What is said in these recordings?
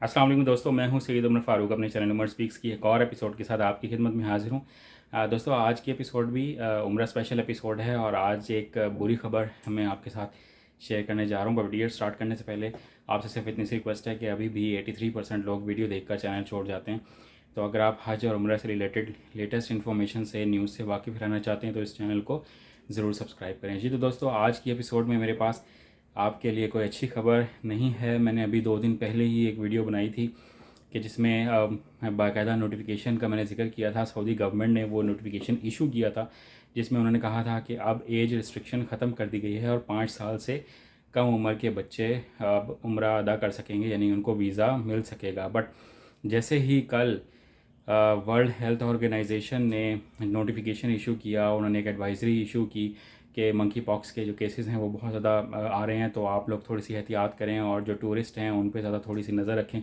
अस्सलाम वालेकुम दोस्तों, मैं हूं सैयद उमर फ़ारूक। अपने चैनल उमर स्पीक्स की एक और एपिसोड के साथ आपकी खिदमत में हाजिर हूं। दोस्तों, आज की एपिसोड भी उम्रा स्पेशल एपिसोड है और आज एक बुरी खबर मैं आपके साथ शेयर करने जा रहा हूं। वीडियो स्टार्ट करने से पहले आपसे सिर्फ इतनी सी रिक्वेस्ट है कि अभी भी 83% लोग वीडियो देखकर चैनल छोड़ जाते हैं। तो अगर आप हज और उम्रा से रिलेटेड लेटेस्ट इन्फॉर्मेशन से न्यूज़ से वाकिफ़ रहना चाहते हैं तो इस चैनल को ज़रूर सब्सक्राइब करें। जी तो दोस्तों, आज की एपिसोड में मेरे पास आपके लिए कोई अच्छी खबर नहीं है। मैंने अभी 2 दिन पहले ही एक वीडियो बनाई थी कि जिसमें बाकायदा नोटिफिकेशन का मैंने जिक्र किया था। सऊदी गवर्नमेंट ने वो नोटिफिकेशन इशू किया था जिसमें उन्होंने कहा था कि अब एज रिस्ट्रिक्शन ख़त्म कर दी गई है और 5 साल से कम उम्र के बच्चे अब उम्रा अदा कर सकेंगे, यानी उनको वीज़ा मिल सकेगा। बट जैसे ही कल वर्ल्ड हेल्थ ऑर्गेनाइजेशन ने नोटिफिकेशन इशू किया, उन्होंने एक एडवाइजरी इशू की कि मंकी पॉक्स के जो केसेस हैं वो बहुत ज़्यादा आ रहे हैं, तो आप लोग थोड़ी सी एहतियात करें और जो टूरिस्ट हैं उन पे ज़्यादा थोड़ी सी नज़र रखें।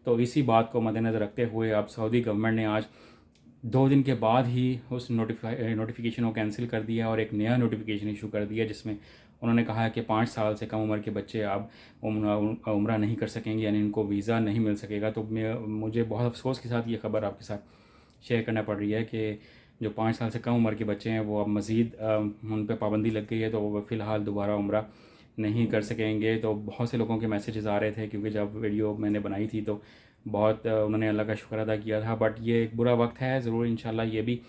तो इसी बात को मद्देनज़र रखते हुए अब सऊदी गवर्नमेंट ने आज 2 दिन के बाद ही उस नोटिफिकेशन को कैंसिल कर दिया और एक नया नोटिफिकेशन इशू कर दिया जिसमें उन्होंने कहा है कि 5 साल से कम उम्र के बच्चे अब उम्रा नहीं कर सकेंगे, यानी इनको वीज़ा नहीं मिल सकेगा। तो मुझे बहुत अफसोस के साथ ये ख़बर आपके साथ शेयर करना पड़ रही है कि जो 5 साल से कम उम्र के बच्चे हैं वो अब मज़ीद उन पर पाबंदी लग गई है, तो वो फ़िलहाल दोबारा उम्रा नहीं कर सकेंगे। तो बहुत से लोगों के मैसेजेस आ रहे थे क्योंकि जब वीडियो मैंने बनाई थी तो बहुत उन्होंने अल्लाह का शुक्र अदा किया था। बट ये एक बुरा वक्त है, ज़रूर इंशाल्लाह ये भी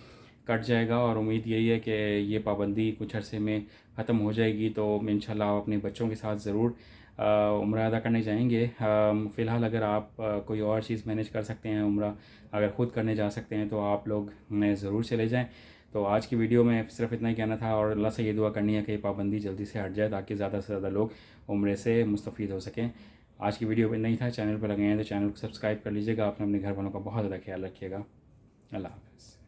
कट जाएगा और उम्मीद यही है कि ये पाबंदी कुछ अरसे में ख़त्म हो जाएगी। तो इंशाल्लाह आप अपने बच्चों के साथ ज़रूर उम्रा अदा करने जाएंगे। फ़िलहाल अगर आप कोई और चीज़ मैनेज कर सकते हैं, उम्रा अगर ख़ुद करने जा सकते हैं तो आप लोग ज़रूर चले जाएँ। तो आज की वीडियो में सिर्फ इतना ही कहना था और अल्लाह से ये दुआ करनी है कि ये पाबंदी जल्दी से हट जाए ताकि ज़्यादा से ज़्यादा लोग उम्रे से मुस्तफ़ीद हो सकें। आज की वीडियो में नहीं था, चैनल पर लगे हैं तो चैनल को सब्सक्राइब कर लीजिएगा। आपने अपने घर वालों का बहुत ज़्यादा ख्याल रखिएगा। अल्लाह हाफ़िज़।